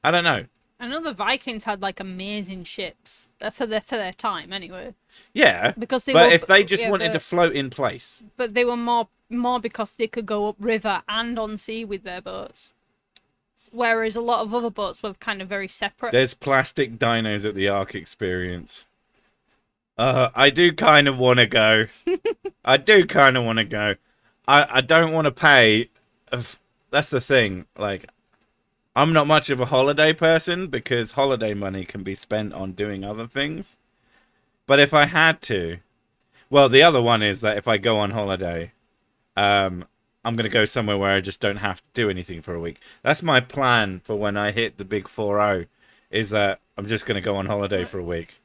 I don't know. I know the Vikings had like amazing ships for their time anyway. Yeah, Because they but were, if they just yeah, wanted to float in place, but they were more because they could go up river and on sea with their boats. Whereas a lot of other boats were kind of very separate. there's plastic dinos at the Ark experience. I do kind of want to go. I do kind of want to go. I don't want to pay. That's the thing. Like, I'm not much of a holiday person because holiday money can be spent on doing other things. But if I had to, well, the other one is that if I go on holiday, I'm going to go somewhere where I just don't have to do anything for a week. That's my plan for when I hit the big 4-0, is that I'm just going to go on holiday for a week.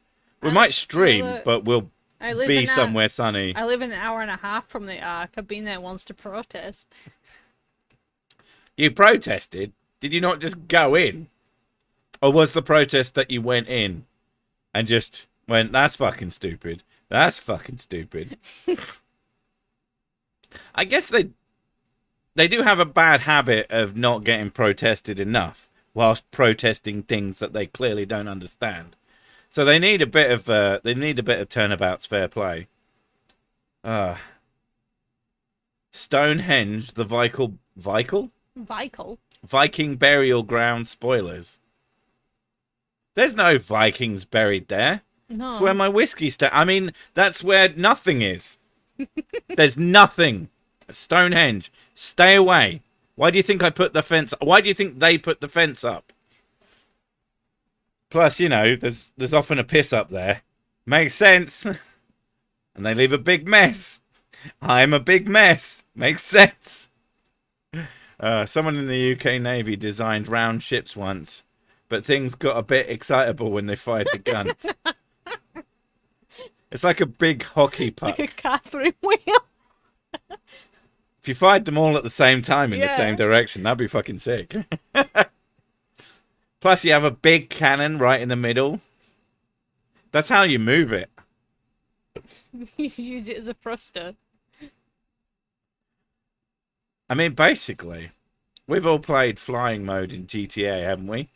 We might stream, but we'll be somewhere sunny. I live an hour and a half from the Ark. I've been there once to protest. You protested? Did you not just go in? Or was the protest that you went in and just went, that's fucking stupid. That's fucking stupid. I guess they do have a bad habit of not getting protested enough whilst protesting things that they clearly don't understand. So they need a bit of turnabout's fair play. Stonehenge, the Viking burial ground spoilers. There's no Vikings buried there. No. It's where my whiskey I mean, that's where nothing is. There's nothing. Stonehenge, stay away. Why do you think I put the fence? Why do you think they put the fence up? Plus, you know, there's often a piss up there. Makes sense. And they leave a big mess. I'm a big mess. Makes sense. Someone in the UK Navy designed round ships once, but things got a bit excitable when they fired the guns. It's like a big hockey puck. Like a Catherine wheel. If you fired them all at the same time in the Yeah. same direction, that'd be fucking sick. Plus, you have a big cannon right in the middle. That's how you move it. You should use it as a thruster. I mean, basically, we've all played flying mode in GTA, haven't we?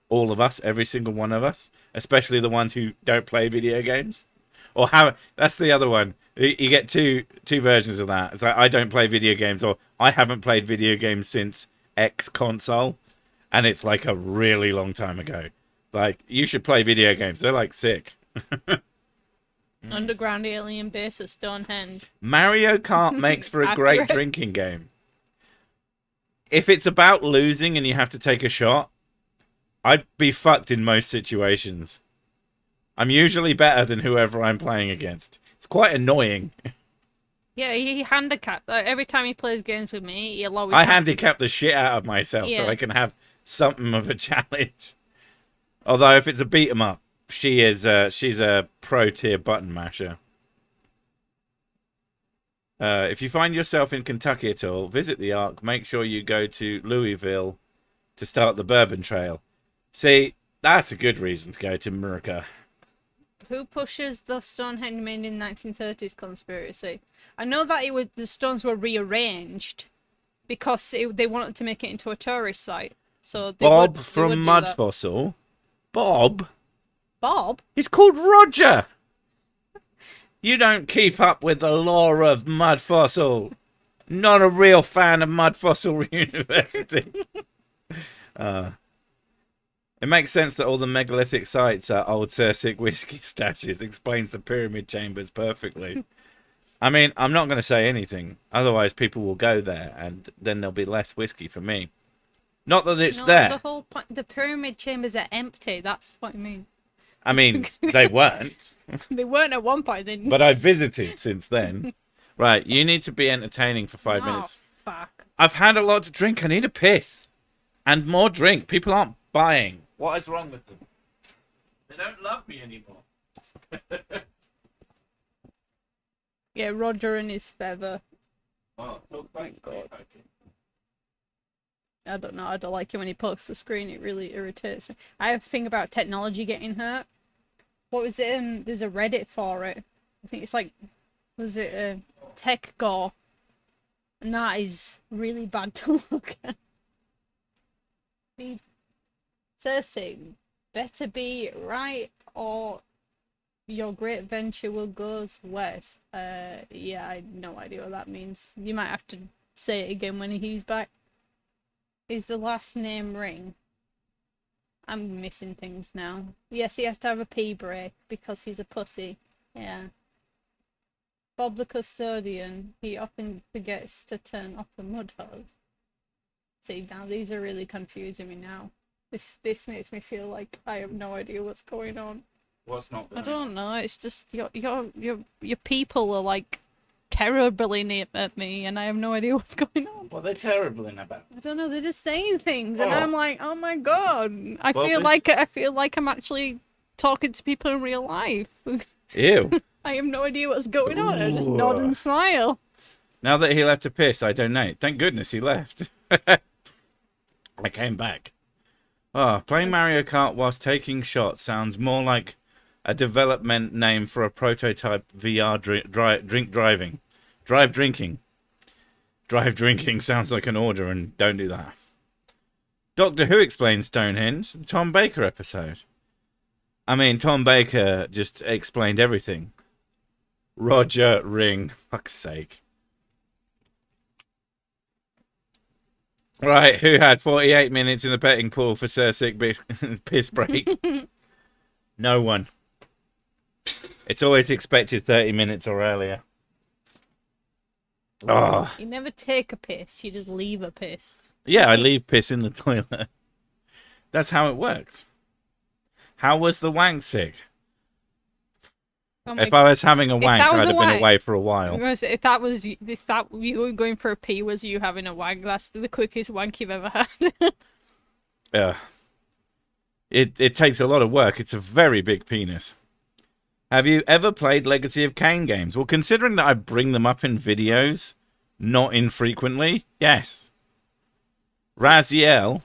All of us, every single one of us, especially the ones who don't play video games. Or have that's the other one. You get two versions of that. It's like I don't play video games, or I haven't played video games since X console, and it's like a really long time ago. Like you should play video games. They're like sick. Underground alien base at Stonehenge. Mario Kart makes for a great Accurate. drinking game. If it's about losing and you have to take a shot, I'd be fucked in most situations. I'm usually better than whoever I'm playing against. It's quite annoying. Yeah, he handicapped. Like, every time he plays games with me, he'll always. I handicap the shit out of myself so Yeah. I can have something of a challenge. Although if it's a beat 'em up, she's a pro tier button masher. If you find yourself in Kentucky at all, visit the Ark. Make sure you go to Louisville to start the Bourbon Trail. See, that's a good reason to go to America. Who pushes the Stonehenge made in 1930s conspiracy? I know that the stones were rearranged because they wanted to make it into a tourist site. So Bob they from would do Mud that. Fossil. Bob? Bob? He's called Roger. You don't keep up with the lore of Mud Fossil. Not a real fan of Mud Fossil University. It makes sense that all the megalithic sites are old Cersic whiskey stashes. Explains the pyramid chambers perfectly. I mean, I'm not going to say anything. Otherwise, people will go there, and then there'll be less whiskey for me. Not that it's No, there. the whole point. The pyramid chambers are empty. That's what I mean. I mean, they weren't. They weren't at one point. Then. But I've visited since then. Right, you need to be entertaining for 5 minutes. Fuck. I've had a lot to drink. I need a piss. And more drink. People aren't buying. What is wrong with them? They don't love me anymore. Yeah, Roger and his feather. Oh, talk back to me, okay. I don't know. I don't like it when he pokes the screen. It really irritates me. I have a thing about technology getting hurt. What was it? There's a Reddit for it. I think it's like, was it tech gore? And that is really bad to look at. Cersei, better be right or your great venture will go west. Yeah, I have no idea what that means. You might have to say it again when he's back. Is the last name Ring? I'm missing things now. Yes, he has to have a pee break because he's a pussy. Yeah. Bob the custodian, he often forgets to turn off the mud hose. See, now these are really confusing me now. This makes me feel like I have no idea what's going on. What's not I going don't know. It's just your people are like terribly at me, and I have no idea what's going on. What are they terrible in about? I don't know. They're just saying things, and Oh. I'm like, oh my god. I Well, feel like I'm actually talking to people in real life. Ew. I have no idea what's going on. I just Ooh. nod and smile. Now that he left to piss, I donate. Thank goodness he left. I came back. Oh, playing Mario Kart whilst taking shots sounds more like a development name for a prototype VR drink driving. Drive drinking. Drive drinking sounds like an order, and don't do that. Doctor Who explains Stonehenge, the Tom Baker episode. I mean, Tom Baker just explained everything. Roger Ring. Fuck's sake. Right, who had 48 minutes in the betting pool for Cersic piss break? No one. It's always expected 30 minutes or earlier. Oh. You never take a piss, you just leave a piss. Yeah, I leave piss in the toilet. That's how it works. How was the wank sick? Oh my If I was having a wank, that was I'd a have been wank- away for a I'm while. gonna say, if that you were going for a pee was you having a wank, that's the quickest wank you've ever had. Yeah. It takes a lot of work. It's a very big penis. Have you ever played Legacy of Kain games? Well, considering that I bring them up in videos, not infrequently, yes. Raziel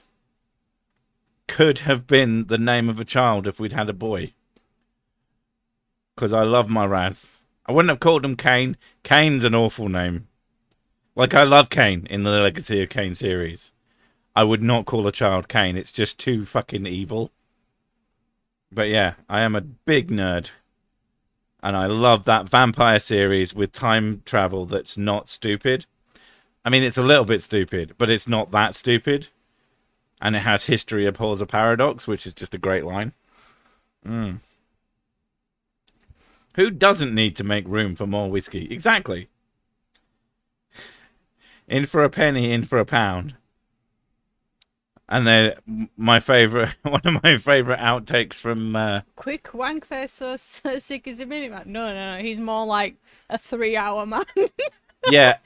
could have been the name of a child if we'd had a boy. Because I love my Raz. I wouldn't have called him Kane. Kane's an awful name. Like, I love Kane in the Legacy of Kane series. I would not call a child Kane. It's just too fucking evil. But yeah, I am a big nerd. And I love that vampire series with time travel that's not stupid. I mean, it's a little bit stupid, but it's not that stupid. And it has history abhors a paradox, which is just a great line. Who doesn't need to make room for more whiskey? Exactly. In for a penny, in for a pound. And then my favorite, one of my favorite outtakes from Quick wank there, so sick as a minute man. No, he's more like a 3-hour man. yeah,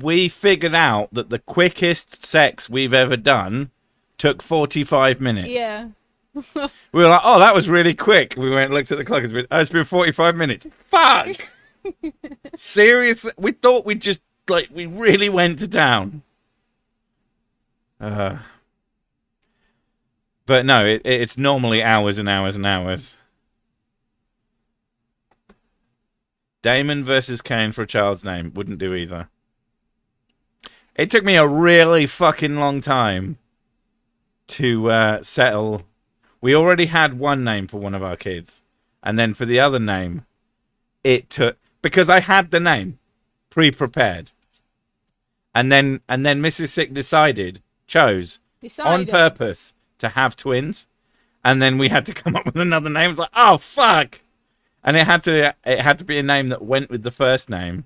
we figured out that the quickest sex we've ever done took 45 minutes. Yeah. We were like, oh, that was really quick. We went and looked at the clock. It's been 45 minutes. Fuck! Seriously? We thought we just, like, we really went to town. But no, it's normally hours and hours and hours. Damon versus Kane for a child's name. Wouldn't do either. It took me a really fucking long time to settle. We already had one name for one of our kids. And then for the other name, it took... Because I had the name pre-prepared. And then Mrs. Sick chose on purpose to have twins. And then we had to come up with another name. It was like, oh, fuck! And it had to be a name that went with the first name.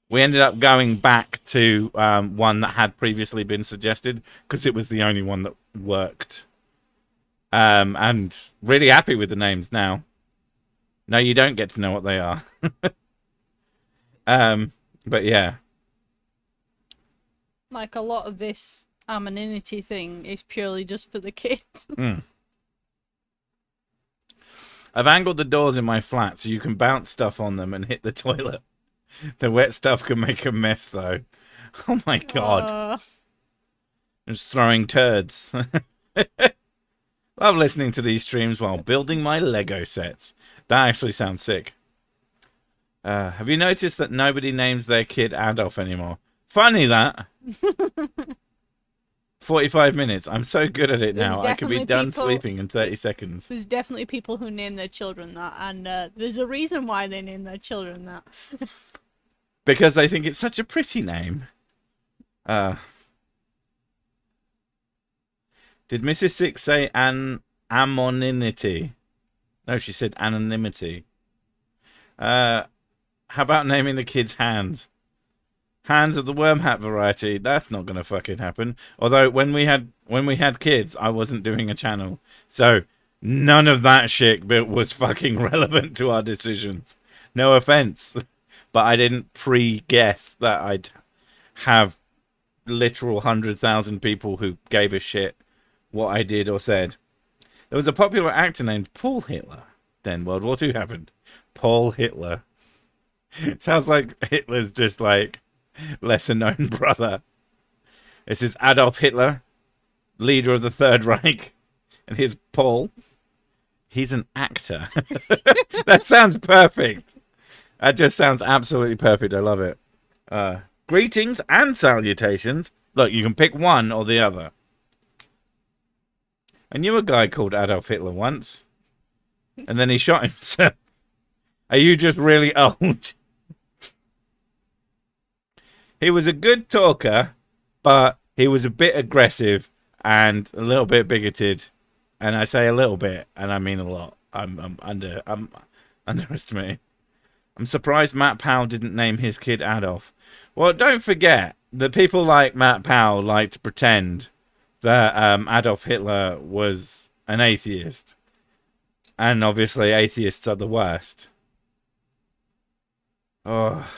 We ended up going back to one that had previously been suggested because it was the only one that worked. And really happy with the names now. No, you don't get to know what they are. But yeah. Like a lot of this anonymity thing is purely just for the kids. I've angled the doors in my flat so you can bounce stuff on them and hit the toilet. The wet stuff can make a mess, though. Oh my god. Just throwing turds. Love listening to these streams while building my Lego sets. That actually sounds sick. Have you noticed that nobody names their kid Adolf anymore? Funny that. 45 minutes. I'm so good at it now. I could be done sleeping in 30 seconds. There's definitely people who name their children that, and there's a reason why they name their children that. Because they think it's such a pretty name. Did Mrs. Six say anonymity? No, she said anonymity. How about naming the kids Hands? Hands of the worm hat variety. That's not gonna fucking happen. Although when we had kids, I wasn't doing a channel, so none of that shit was fucking relevant to our decisions. No offense, but I didn't pre-guess that I'd have literal 100,000 people who gave a shit what I did or said. There was a popular actor named Paul Hitler. Then World War II happened. Paul Hitler. Sounds like Hitler's just like lesser known brother. This is Adolf Hitler, leader of the Third Reich. And here's Paul. He's an actor. That sounds perfect. That just sounds absolutely perfect. I love it. Greetings and salutations. Look, you can pick one or the other. I knew a guy called Adolf Hitler once. And then he shot himself. Are you just really old? He was a good talker, but he was a bit aggressive and a little bit bigoted. And I say a little bit, and I mean a lot. I'm underestimating. I'm surprised Matt Powell didn't name his kid Adolf. Well, don't forget that people like Matt Powell like to pretend that Adolf Hitler was an atheist. And obviously atheists are the worst. Oh.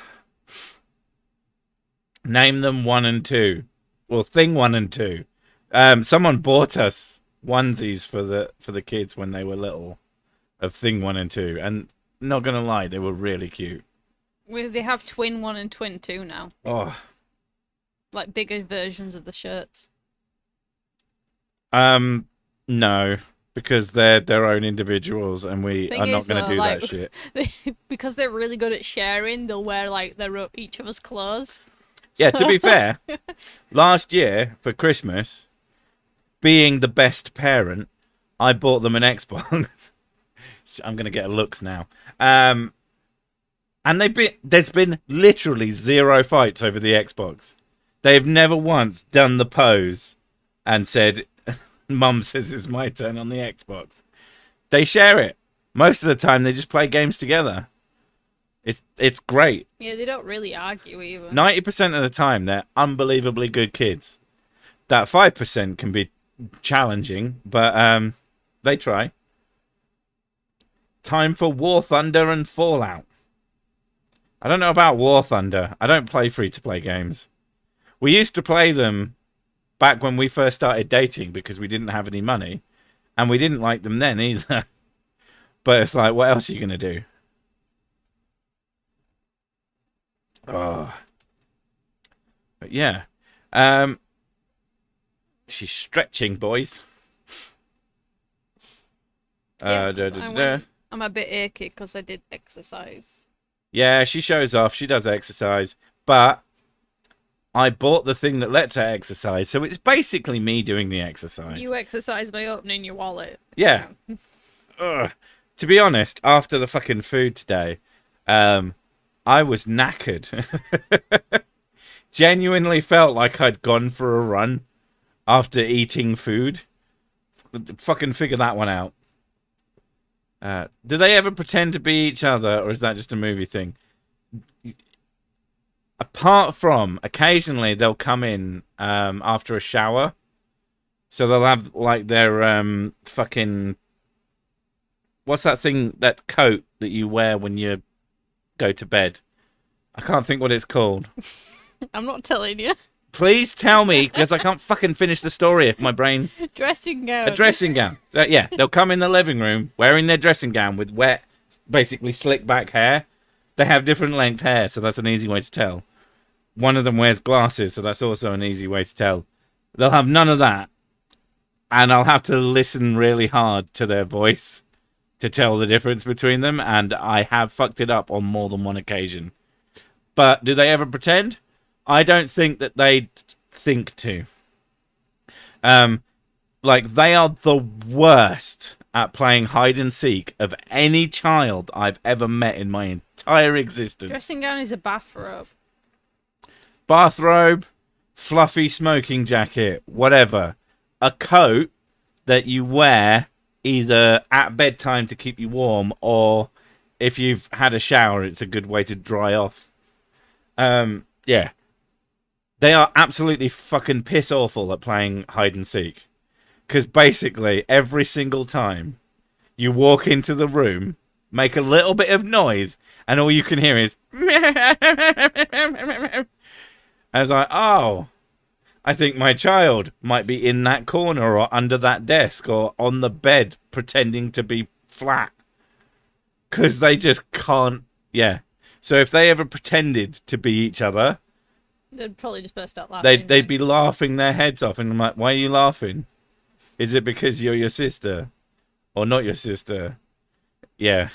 Name them 1 and 2. Well, thing 1 and 2. Someone bought us onesies for the kids when they were little of thing 1 and 2. And not gonna lie, they were really cute. They have twin 1 and twin 2 now. Oh. Like bigger versions of the shirts. No. because they're their own individuals, and we Thing are not is, going to do like, that shit. because they're really good at sharing, they'll wear like each other's clothes. Yeah, to be fair, last year for Christmas, being the best parent, I bought them an Xbox. I'm going to get a looks now. And there's been literally 0 fights over the Xbox. They've never once done the pose and said, Mum says it's my turn on the Xbox. They share it. Most of the time, they just play games together. It's great. Yeah, they don't really argue either. 90% of the time, they're unbelievably good kids. That 5% can be challenging, but they try. Time for War Thunder and Fallout. I don't know about War Thunder. I don't play free-to-play games. We used to play them back when we first started dating because we didn't have any money. And we didn't like them then either. But it's like, what else are you going to do? Oh. But yeah. She's stretching, boys. Yeah, I'm a bit achy because I did exercise. Yeah, she shows off. She does exercise. But I bought the thing that lets her exercise. So it's basically me doing the exercise. You exercise by opening your wallet. Yeah. Ugh. To be honest, after the fucking food today, I was knackered. Genuinely felt like I'd gone for a run after eating food. Fucking figure that one out. Do they ever pretend to be each other, or is that just a movie thing? Apart from, occasionally they'll come in after a shower. So they'll have, like, their fucking... What's that thing, that coat that you wear when you go to bed? I can't think what it's called. I'm not telling you. Please tell me, because I can't fucking finish the story if my brain... Dressing gown. A dressing gown. So, yeah, they'll come in the living room wearing their dressing gown with wet, basically slick back hair. They have different length hair, so that's an easy way to tell. One of them wears glasses, so that's also an easy way to tell. They'll have none of that. And I'll have to listen really hard to their voice to tell the difference between them, and I have fucked it up on more than one occasion. But do they ever pretend? I don't think that they think to. Like, they are the worst at playing hide and seek of any child I've ever met in my entire existence. Dressing gown is a bathrobe. Bathrobe, fluffy smoking jacket, whatever. A coat that you wear either at bedtime to keep you warm, or if you've had a shower, it's a good way to dry off. Yeah. They are absolutely fucking piss awful at playing hide and seek. Because basically, every single time you walk into the room, make a little bit of noise, and all you can hear is... I was like, oh, I think my child might be in that corner or under that desk or on the bed pretending to be flat. Because they just can't... Yeah. So if they ever pretended to be each other... They'd probably just burst out laughing. They'd be laughing their heads off, and I'm like, why are you laughing? Is it because you're your sister? Or not your sister? Yeah.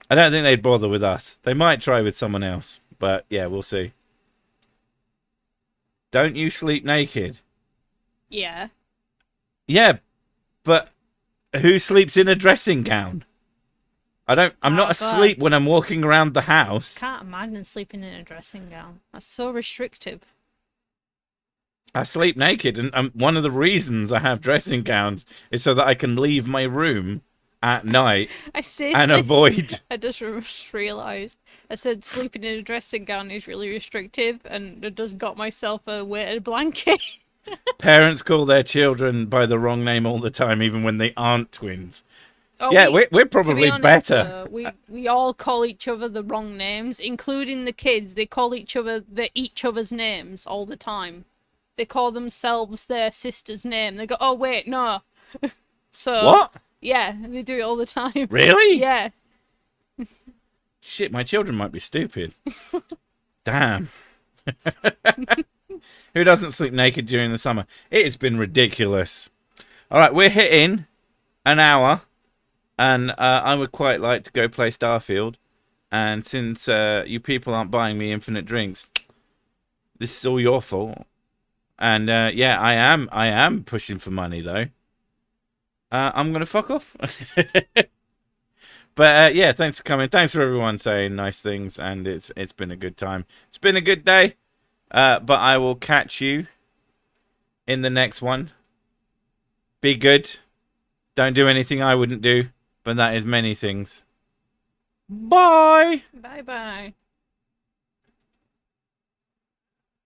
I don't think they'd bother with us. They might try with someone else. But, yeah, we'll see. Don't you sleep naked? Yeah. Yeah, but who sleeps in a dressing gown? I'm not asleep when I'm walking around the house. Can't imagine sleeping in a dressing gown. That's so restrictive. I sleep naked, and one of the reasons I have dressing gowns is so that I can leave my room at night and avoid... I just realised. I said sleeping in a dressing gown is really restrictive, and I just got myself a weighted blanket. Parents call their children by the wrong name all the time, even when they aren't twins. Oh, yeah, we're probably honest, better. We all call each other the wrong names, including the kids. They call each other's names all the time. They call themselves their sister's name. They go, oh wait, no. So what? Yeah, they do it all the time. Really? Yeah. Shit, my children might be stupid. Damn. Who doesn't sleep naked during the summer? It has been ridiculous. All right, we're hitting an hour, and I would quite like to go play Starfield. And since you people aren't buying me infinite drinks, this is all your fault. And yeah, I am pushing for money though. I'm gonna fuck off. But yeah, thanks for coming. Thanks for everyone saying nice things, and it's been a good time. It's been a good day. But I will catch you in the next one. Be good. Don't do anything I wouldn't do, but that is many things. Bye. Bye bye.